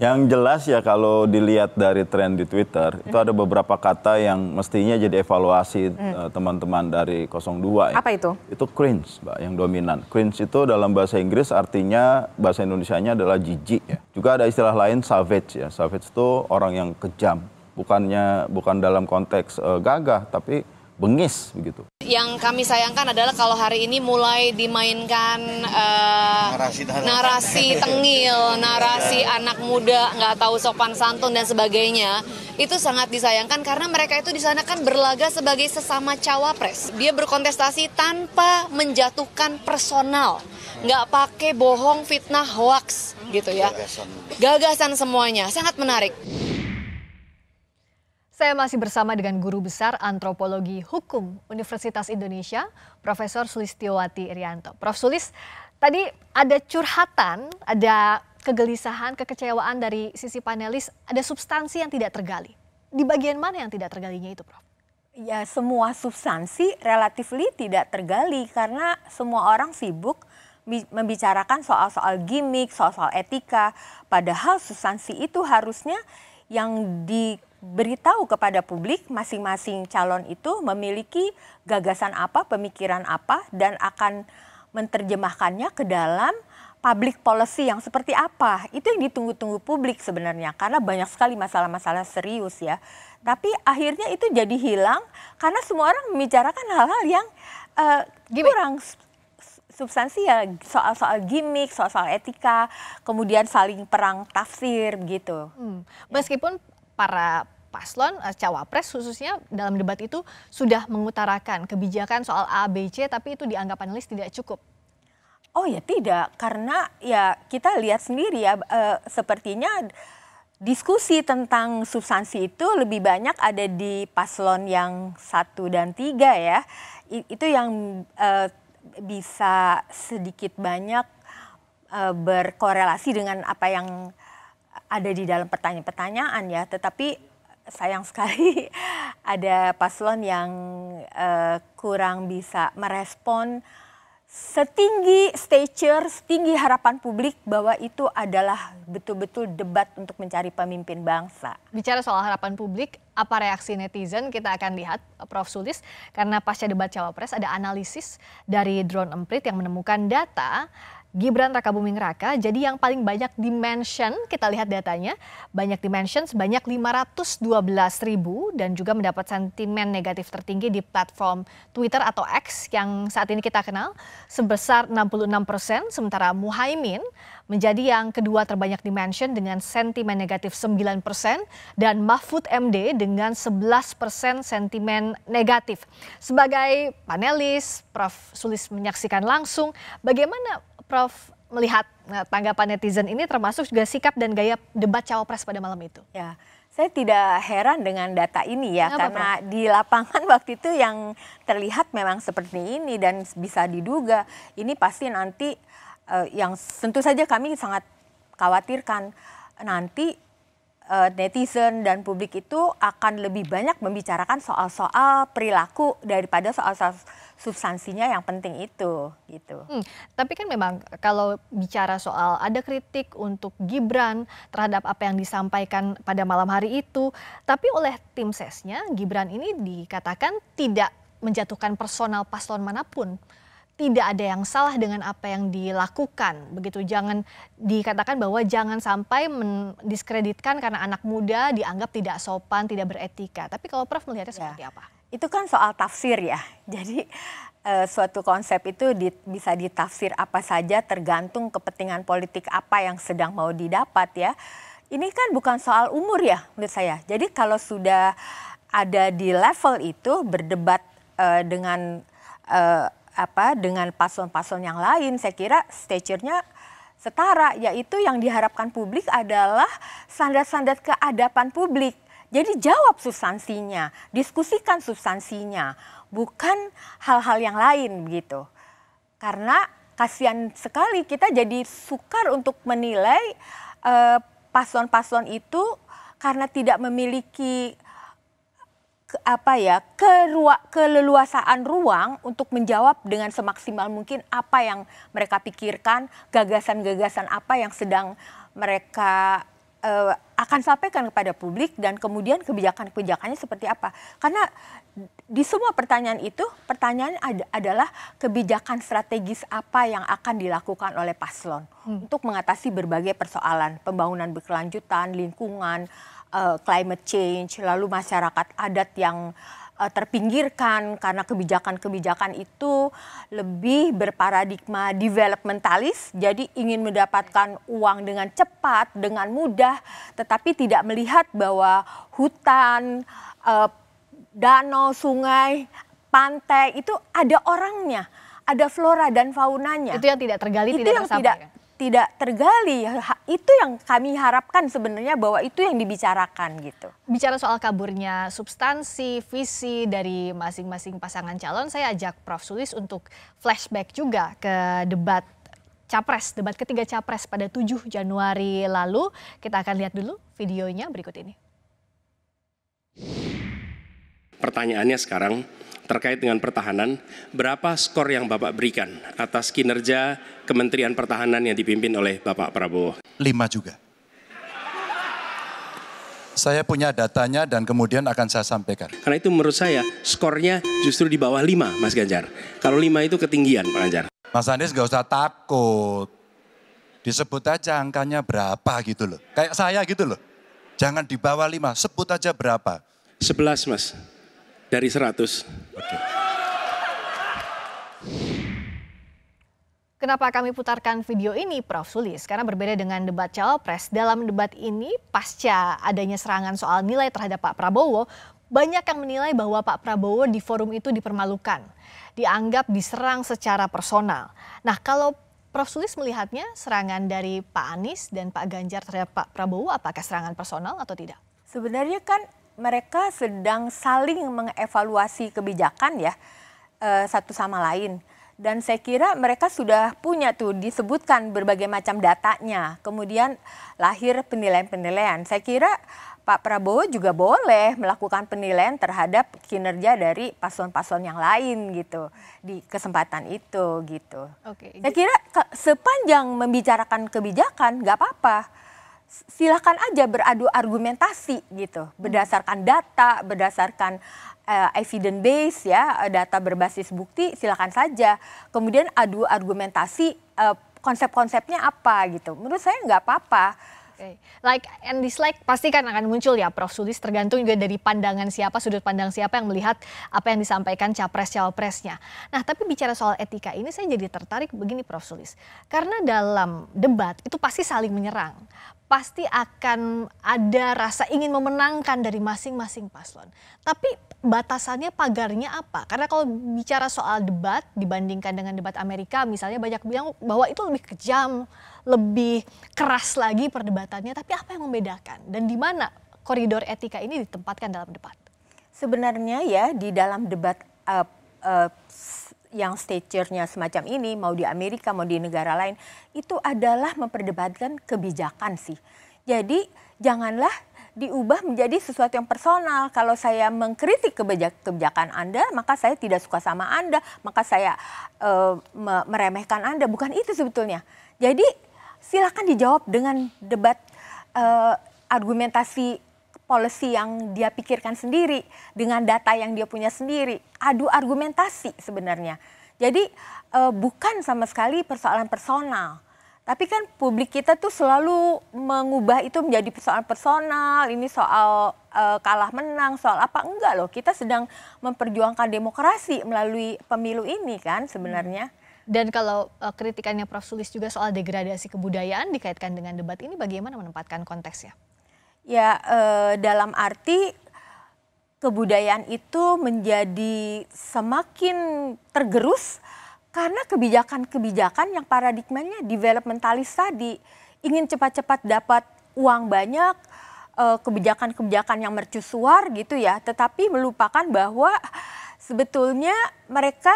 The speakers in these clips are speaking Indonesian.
Yang jelas ya kalau dilihat dari tren di Twitter, itu ada beberapa kata yang mestinya jadi evaluasi teman-teman dari 02 ya. Apa itu? Itu cringe, Mbak, yang dominan. Cringe itu dalam bahasa Inggris artinya, bahasa Indonesianya adalah jijik ya. Juga ada istilah lain savage ya. Savage itu orang yang kejam. Bukan dalam konteks gagah, tapi bengis begitu. Yang kami sayangkan adalah kalau hari ini mulai dimainkan narasi tengil, narasi anak muda nggak tahu sopan santun dan sebagainya. Itu sangat disayangkan karena mereka itu di sana kan berlaga sebagai sesama cawapres. Dia berkontestasi tanpa menjatuhkan personal, nggak pakai bohong, fitnah, hoax gitu ya. Gagasan semuanya, sangat menarik. Saya masih bersama dengan Guru Besar Antropologi Hukum Universitas Indonesia, Profesor Sulistiowati Irianto. Prof. Sulis, tadi ada curhatan, ada kegelisahan, kekecewaan dari sisi panelis, ada substansi yang tidak tergali. Di bagian mana yang tidak tergalinya itu, Prof? Ya, semua substansi relatifly tidak tergali karena semua orang sibuk membicarakan soal-soal gimmick, soal-soal etika. Padahal substansi itu harusnya yang diberitahu kepada publik, masing-masing calon itu memiliki gagasan apa, pemikiran apa, dan akan menerjemahkannya ke dalam public policy yang seperti apa. Itu yang ditunggu-tunggu publik sebenarnya, karena banyak sekali masalah-masalah serius ya. Tapi akhirnya itu jadi hilang karena semua orang membicarakan hal-hal yang kurang substansi ya, soal-soal gimmick, soal-soal etika, kemudian saling perang tafsir begitu. Meskipun para paslon, cawapres khususnya dalam debat itu sudah mengutarakan kebijakan soal A, B, C, tapi itu dianggap panelis tidak cukup. Oh ya tidak, karena ya kita lihat sendiri ya, sepertinya diskusi tentang substansi itu lebih banyak ada di paslon yang 1 dan 3 ya. Itu yang bisa sedikit banyak berkorelasi dengan apa yang ada di dalam pertanyaan-pertanyaan ya. Tetapi sayang sekali ada paslon yang kurang bisa merespon setinggi stature, setinggi harapan publik bahwa itu adalah betul-betul debat untuk mencari pemimpin bangsa. Bicara soal harapan publik, apa reaksi netizen kita akan lihat, Prof. Sulis, karena pasca debat cawapres ada analisis dari Drone Emprit yang menemukan data Gibran Rakabuming Raka, jadi yang paling banyak dimention, kita lihat datanya, banyak dimension sebanyak 512.000 dan juga mendapat sentimen negatif tertinggi di platform Twitter atau X yang saat ini kita kenal sebesar 66%, sementara Muhaimin menjadi yang kedua terbanyak dimension dengan sentimen negatif 9% dan Mahfud MD dengan 11% sentimen negatif. Sebagai panelis, Prof. Sulis menyaksikan langsung bagaimana Prof melihat tanggapan netizen ini termasuk juga sikap dan gaya debat cawapres pada malam itu. Ya, saya tidak heran dengan data ini ya. Kenapa, karena Prof? Di lapangan waktu itu yang terlihat memang seperti ini dan bisa diduga ini pasti nanti yang tentu saja kami sangat khawatirkan nanti netizen dan publik itu akan lebih banyak membicarakan soal-soal perilaku daripada soal-soal substansinya yang penting itu gitu. Tapi kan memang kalau bicara soal ada kritik untuk Gibran terhadap apa yang disampaikan pada malam hari itu, tapi oleh tim sesnya Gibran ini dikatakan tidak menjatuhkan personal paslon manapun. Tidak ada yang salah dengan apa yang dilakukan. Begitu, jangan dikatakan bahwa jangan sampai mendiskreditkan karena anak muda dianggap tidak sopan, tidak beretika. Tapi kalau Prof melihatnya seperti apa? Itu kan soal tafsir ya. Jadi suatu konsep itu bisa ditafsir apa saja tergantung kepentingan politik apa yang sedang mau didapat ya. Ini kan bukan soal umur ya menurut saya. Jadi kalau sudah ada di level itu berdebat dengan dengan paslon-paslon yang lain, saya kira stature-nya setara, yaitu yang diharapkan publik adalah standar-standar keadapan publik. Jadi jawab substansinya, diskusikan substansinya, bukan hal-hal yang lain begitu. Karena kasihan sekali kita jadi sukar untuk menilai paslon-paslon itu karena tidak memiliki keleluasaan ruang untuk menjawab dengan semaksimal mungkin apa yang mereka pikirkan, gagasan-gagasan apa yang sedang mereka akan sampaikan kepada publik dan kemudian kebijakan-kebijakannya seperti apa. Karena di semua pertanyaan itu, pertanyaan adalah kebijakan strategis apa yang akan dilakukan oleh paslon untuk mengatasi berbagai persoalan, pembangunan berkelanjutan, lingkungan, climate change, lalu masyarakat adat yang terpinggirkan karena kebijakan-kebijakan itu lebih berparadigma developmentalis, jadi ingin mendapatkan uang dengan cepat, dengan mudah, tetapi tidak melihat bahwa hutan, danau, sungai, pantai itu ada orangnya, ada flora dan faunanya. Itu yang tidak tergali, itu tidak yang tersampaikan. tidak tergali. Itu yang kami harapkan sebenarnya, bahwa itu yang dibicarakan gitu. Bicara soal kaburnya substansi, visi dari masing-masing pasangan calon, saya ajak Prof. Sulis untuk flashback juga ke debat Capres, debat ketiga Capres pada 7 Januari lalu. Kita akan lihat dulu videonya berikut ini. Pertanyaannya sekarang terkait dengan pertahanan, berapa skor yang Bapak berikan atas kinerja Kementerian Pertahanan yang dipimpin oleh Bapak Prabowo? 5 juga. Saya punya datanya dan kemudian akan saya sampaikan. Karena itu menurut saya skornya justru di bawah 5, Mas Ganjar. Kalau 5 itu ketinggian, Pak Ganjar. Mas Anies nggak usah takut. Disebut aja angkanya berapa gitu loh. Kayak saya gitu loh. Jangan di bawah 5, sebut aja berapa. 11, Mas. Dari 100. Oke. Kenapa kami putarkan video ini, Prof. Sulis? Karena berbeda dengan debat Cawapres, dalam debat ini pasca adanya serangan soal nilai terhadap Pak Prabowo, banyak yang menilai bahwa Pak Prabowo di forum itu dipermalukan, dianggap diserang secara personal. Nah, kalau Prof. Sulis melihatnya serangan dari Pak Anies dan Pak Ganjar terhadap Pak Prabowo, apakah serangan personal atau tidak? Sebenarnya kan mereka sedang saling mengevaluasi kebijakan ya, satu sama lain. Dan saya kira mereka sudah punya tuh, disebutkan berbagai macam datanya. Kemudian lahir penilaian-penilaian. Saya kira Pak Prabowo juga boleh melakukan penilaian terhadap kinerja dari paslon-paslon yang lain gitu di kesempatan itu gitu. Oke. Saya kira sepanjang membicarakan kebijakan nggak apa-apa. Silakan aja beradu argumentasi gitu, berdasarkan data, berdasarkan evidence base ya, data berbasis bukti, silakan saja. Kemudian adu argumentasi, konsep-konsepnya apa gitu. Menurut saya nggak apa-apa. Okay. Like and dislike pasti kan akan muncul ya, Prof. Sulis, tergantung juga dari pandangan siapa, sudut pandang siapa yang melihat apa yang disampaikan capres-cawapresnya. Nah, tapi bicara soal etika ini saya jadi tertarik begini, Prof. Sulis. Karena dalam debat itu pasti saling menyerang. Pasti akan ada rasa ingin memenangkan dari masing-masing paslon. Tapi batasannya, pagarnya apa? Karena kalau bicara soal debat dibandingkan dengan debat Amerika misalnya, banyak bilang bahwa itu lebih kejam, lebih keras lagi perdebatannya. Tapi apa yang membedakan? Dan di mana koridor etika ini ditempatkan dalam debat? Sebenarnya ya di dalam debat yang stature-nya semacam ini, mau di Amerika mau di negara lain, itu adalah memperdebatkan kebijakan sih. Jadi janganlah diubah menjadi sesuatu yang personal. Kalau saya mengkritik kebijakan Anda, maka saya tidak suka sama Anda, maka saya meremehkan Anda. Bukan itu sebetulnya. Jadi silakan dijawab dengan debat argumentasi policy yang dia pikirkan sendiri, dengan data yang dia punya sendiri, adu argumentasi sebenarnya. Jadi bukan sama sekali persoalan personal. Tapi kan publik kita tuh selalu mengubah itu menjadi persoalan personal, ini soal kalah menang, soal apa, enggak loh. Kita sedang memperjuangkan demokrasi melalui pemilu ini kan sebenarnya. Dan kalau kritikannya Prof. Sulis juga soal degradasi kebudayaan dikaitkan dengan debat ini, bagaimana menempatkan konteksnya? Ya, dalam arti kebudayaan itu menjadi semakin tergerus karena kebijakan-kebijakan yang paradigmanya developmentalis tadi. Ingin cepat-cepat dapat uang banyak, kebijakan-kebijakan yang mercusuar gitu ya. Tetapi melupakan bahwa sebetulnya mereka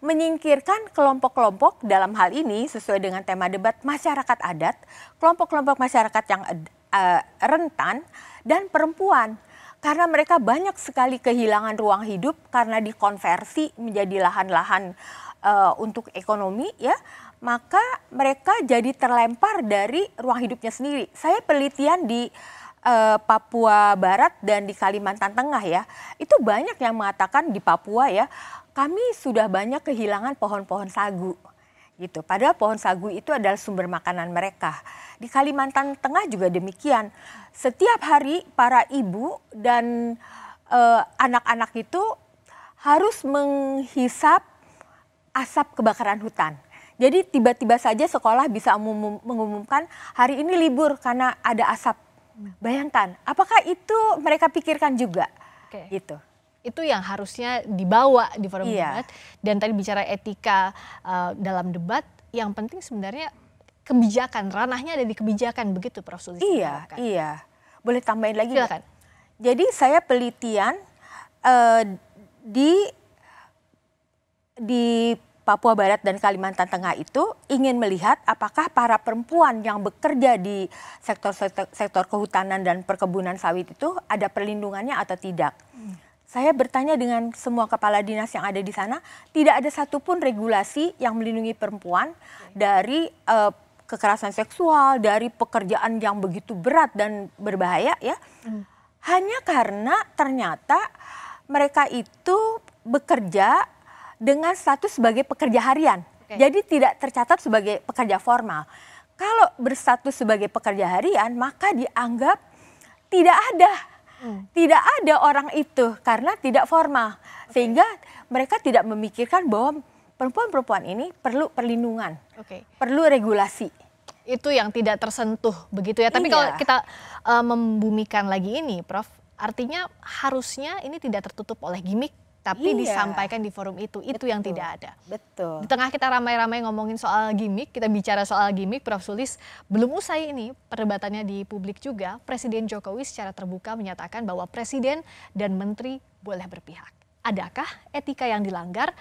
menyingkirkan kelompok-kelompok, dalam hal ini sesuai dengan tema debat, masyarakat adat, kelompok-kelompok masyarakat yang rentan, dan perempuan. Karena mereka banyak sekali kehilangan ruang hidup karena dikonversi menjadi lahan-lahan untuk ekonomi ya, maka mereka jadi terlempar dari ruang hidupnya sendiri. Saya penelitian di Papua Barat dan di Kalimantan Tengah ya, itu banyak yang mengatakan di Papua ya, kami sudah banyak kehilangan pohon-pohon sagu gitu. Padahal pohon sagu itu adalah sumber makanan mereka. Di Kalimantan Tengah juga demikian. Setiap hari para ibu dan anak-anak itu harus menghisap asap kebakaran hutan. Jadi tiba-tiba saja sekolah bisa mengumumkan hari ini libur karena ada asap. Bayangkan, apakah itu mereka pikirkan juga? Oke. Gitu. Itu yang harusnya dibawa di forum Iya. debat. Dan tadi bicara etika dalam debat, yang penting sebenarnya kebijakan, ranahnya ada di kebijakan, begitu Prof. Sulis. Iya, iya. Boleh tambahin lagi nggak? Silakan. Jadi saya penelitian di Papua Barat dan Kalimantan Tengah itu ingin melihat apakah para perempuan yang bekerja di sektor kehutanan dan perkebunan sawit itu ada perlindungannya atau tidak. Saya bertanya dengan semua kepala dinas yang ada di sana, tidak ada satupun regulasi yang melindungi perempuan dari kekerasan seksual, dari pekerjaan yang begitu berat dan berbahaya ya. Hanya karena ternyata mereka itu bekerja dengan status sebagai pekerja harian. Jadi tidak tercatat sebagai pekerja formal. Kalau berstatus sebagai pekerja harian, maka dianggap tidak ada. Tidak ada orang itu karena tidak formal. Sehingga mereka tidak memikirkan bahwa perempuan-perempuan ini perlu perlindungan, perlu regulasi. Itu yang tidak tersentuh begitu ya. Tapi kalau kita membumikan lagi ini Prof, artinya harusnya ini tidak tertutup oleh gimmick, tapi disampaikan di forum itu yang tidak ada. Betul. Di tengah kita ramai-ramai ngomongin soal gimmick, kita bicara soal gimmick, Prof. Sulis, belum usai ini perdebatannya di publik juga, Presiden Jokowi secara terbuka menyatakan bahwa Presiden dan Menteri boleh berpihak. Adakah etika yang dilanggar